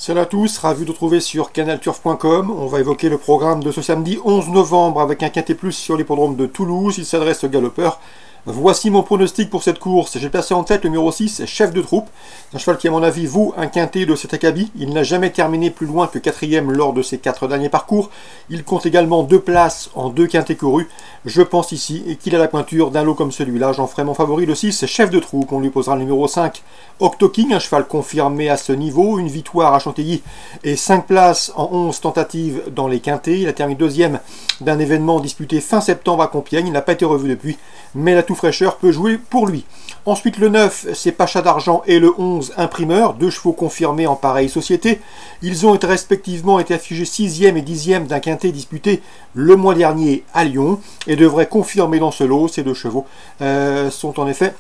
Salut à tous, ravi de vous retrouver sur canalturf.com. On va évoquer le programme de ce samedi 11 novembre avec un quintet plus sur l'hippodrome de Toulouse. Il s'adresse aux galopeurs. Voici mon pronostic pour cette course. J'ai placé en tête le numéro 6, Chef de Troupe. Un cheval qui, à mon avis, vaut un quintet de cet acabit. Il n'a jamais terminé plus loin que 4e lors de ses 4 derniers parcours. Il compte également 2 places en 2 quintets courus. Je pense ici qu'il a la pointure d'un lot comme celui-là. J'en ferai mon favori, le 6, Chef de Troupe. On lui posera le numéro 5, Octo King, un cheval confirmé à ce niveau. Une victoire à Chantilly et 5 places en 11 tentatives dans les quintets. Il a terminé 2e d'un événement disputé fin septembre à Compiègne. Il n'a pas été revu depuis, mais la tout fraîcheur peut jouer pour lui. Ensuite, le 9, c'est Pacha d'Argent, et le 11, Imprimeur, 2 chevaux confirmés en pareille société. Ils ont été respectivement affichés 6e et 10e d'un quintet disputé le mois dernier à Lyon et devraient confirmer dans ce lot. Ces 2 chevaux sont en effet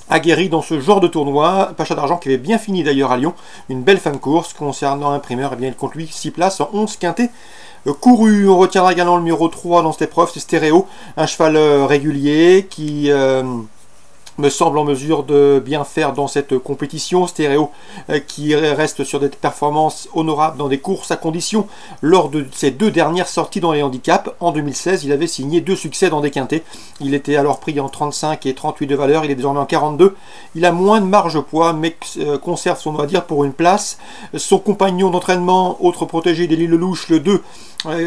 aguerris dans ce genre de tournoi. Pacha d'Argent qui avait bien fini d'ailleurs à Lyon, une belle fin de course. Concernant Imprimeur, eh bien, il compte lui 6 places en 11 quintets couru. On retiendra également le numéro 3 dans cette épreuve, c'est Stéréo, un cheval régulier qui me semble en mesure de bien faire dans cette compétition. Stéréo qui reste sur des performances honorables dans des courses à condition. Lors de ses 2 dernières sorties dans les handicaps, en 2016, il avait signé 2 succès dans des quintets. Il était alors pris en 35 et 38 de valeur, il est désormais en 42. Il a moins de marge poids, mais conserve son mot à dire pour une place. Son compagnon d'entraînement, autre protégé d'Élie Lelouch, le 2,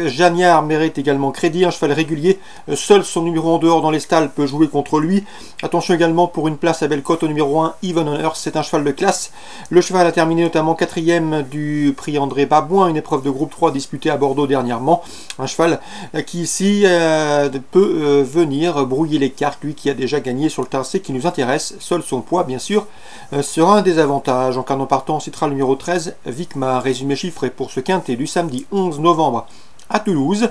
Jagnard, mérite également crédit, un cheval régulier. Seul son numéro en dehors dans les stalles peut jouer contre lui. Attention également pour une place à Bellecote au numéro 1, Even Honor, c'est un cheval de classe. Le cheval a terminé notamment 4e du prix André Babouin, une épreuve de groupe 3 disputée à Bordeaux dernièrement. Un cheval qui ici peut venir brouiller les cartes, lui qui a déjà gagné sur le tracé qui nous intéresse. Seul son poids, bien sûr, sera un désavantage. En cas d'en partant, on citera le numéro 13, Vicmar. Résumé chiffré pour ce quintet du samedi 11 novembre à Toulouse.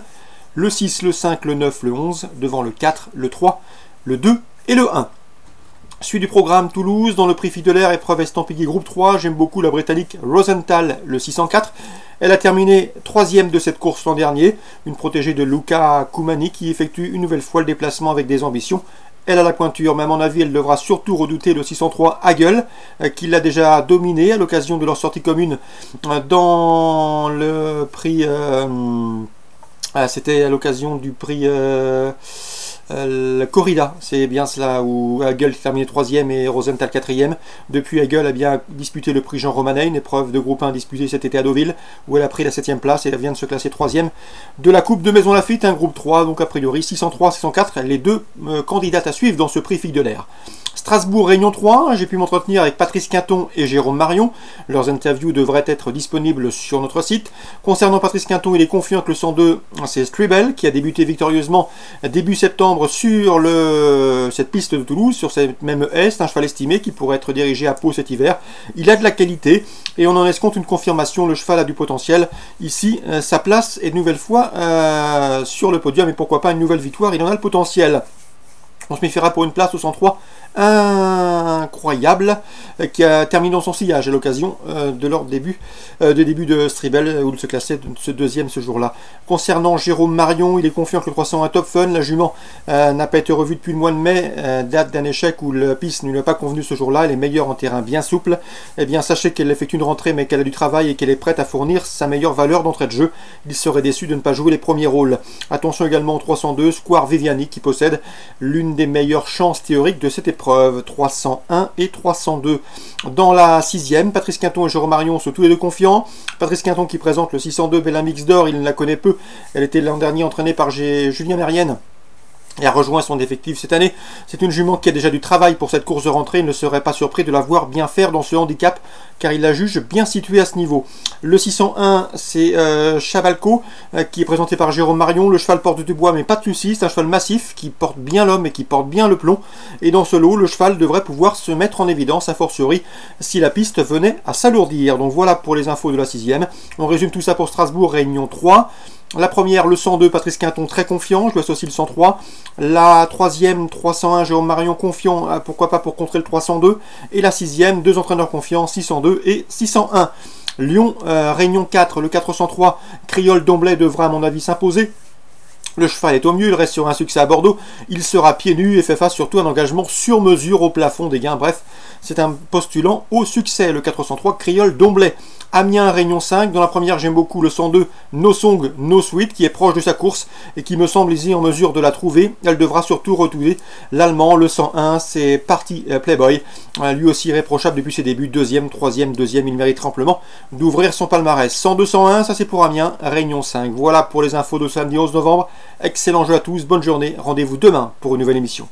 Le 6, le 5, le 9, le 11, devant le 4, le 3, le 2 et le 1. Suite du programme Toulouse, dans le prix Fidelaire, épreuve estampillée groupe 3, j'aime beaucoup la Britannique Rosenthal, le 604. Elle a terminé 3e de cette course l'an dernier, une protégée de Luca Koumani qui effectue une nouvelle fois le déplacement avec des ambitions. Elle a la pointure, mais à mon avis, elle devra surtout redouter le 603 Hagel, qui l'a déjà dominé à l'occasion de leur sortie commune dans le prix... c'était à l'occasion du prix... la corrida, c'est bien cela, où Hagel terminé 3e et Rosenthal 4e. Depuis, Hagel a bien disputé le prix Jean Romanet, une épreuve de groupe 1 disputée cet été à Deauville, où elle a pris la 7e place et elle vient de se classer 3e de la Coupe de Maison Lafitte, un groupe 3, donc a priori 603, 604, les 2 candidates à suivre dans ce prix Fidelaire. Strasbourg, Réunion 3, j'ai pu m'entretenir avec Patrice Quinton et Jérôme Marion. Leurs interviews devraient être disponibles sur notre site. Concernant Patrice Quinton, il est confiant que le 102, c'est Stribel, qui a débuté victorieusement début septembre sur cette piste de Toulouse, sur cette même haie. C'est un cheval estimé qui pourrait être dirigé à Pau cet hiver. Il a de la qualité et on en escompte une confirmation. Le cheval a du potentiel. Ici, sa place est de nouvelle fois sur le podium et pourquoi pas une nouvelle victoire. Il en a le potentiel. On se méfiera pour une place au 103 incroyable qui a terminé dans son sillage à l'occasion de leur début de Stribel où il se classait ce 2e ce jour-là. Concernant Jérôme Marion, il est confiant que le 301 Top Fun, la jument n'a pas été revue depuis le mois de mai, date d'un échec où la piste ne lui a pas convenu ce jour-là. Elle est meilleure en terrain bien souple. Eh bien, sachez qu'elle effectue une rentrée mais qu'elle a du travail et qu'elle est prête à fournir sa meilleure valeur d'entrée de jeu. Il serait déçu de ne pas jouer les premiers rôles. Attention également au 302 Square Viviani qui possède l'une des meilleures chances théoriques de cette épreuve. 301 et 302. Dans la 6e, Patrice Quinton et Jérôme Marion sont tous les 2 confiants. Patrice Quinton qui présente le 602 Bella Mix d'Or, il la connaît peu. Elle était l'an dernier entraînée par Julien Mérienne et a rejoint son effectif cette année. C'est une jument qui a déjà du travail pour cette course de rentrée. Il ne serait pas surpris de la voir bien faire dans ce handicap, car il la juge bien située à ce niveau. Le 601, c'est Chavalco, qui est présenté par Jérôme Marion. Le cheval porte du bois, mais pas de soucis. C'est un cheval massif, qui porte bien l'homme et qui porte bien le plomb. Et dans ce lot, le cheval devrait pouvoir se mettre en évidence, a fortiori, si la piste venait à s'alourdir. Donc voilà pour les infos de la 6e. On résume tout ça pour Strasbourg, Réunion 3. La première, le 102, Patrice Quinton, très confiant, je lui associe le 103. La 3e, 301, Jérôme Marion, confiant, pourquoi pas pour contrer le 302. Et la 6e, 2 entraîneurs confiants, 602 et 601. Lyon, Réunion 4, le 403, Criol d'Omblay devra à mon avis s'imposer. Le cheval est au mieux, il reste sur un succès à Bordeaux. Il sera pieds nus et fait face surtout à un engagement sur mesure au plafond des gains. Bref, c'est un postulant au succès, le 403 Criol d'Omblay. Amiens, Réunion 5. Dans la première, j'aime beaucoup le 102 No Song, No Sweet, qui est proche de sa course et qui me semble ici en mesure de la trouver. Elle devra surtout retrouver l'Allemand, le 101, c'est Parti Playboy. Lui aussi irréprochable depuis ses débuts, deuxième, deuxième, il mérite amplement d'ouvrir son palmarès. 102-101, ça c'est pour Amiens, Réunion 5. Voilà pour les infos de samedi 11 novembre. Excellent jeu à tous, bonne journée, rendez-vous demain pour une nouvelle émission.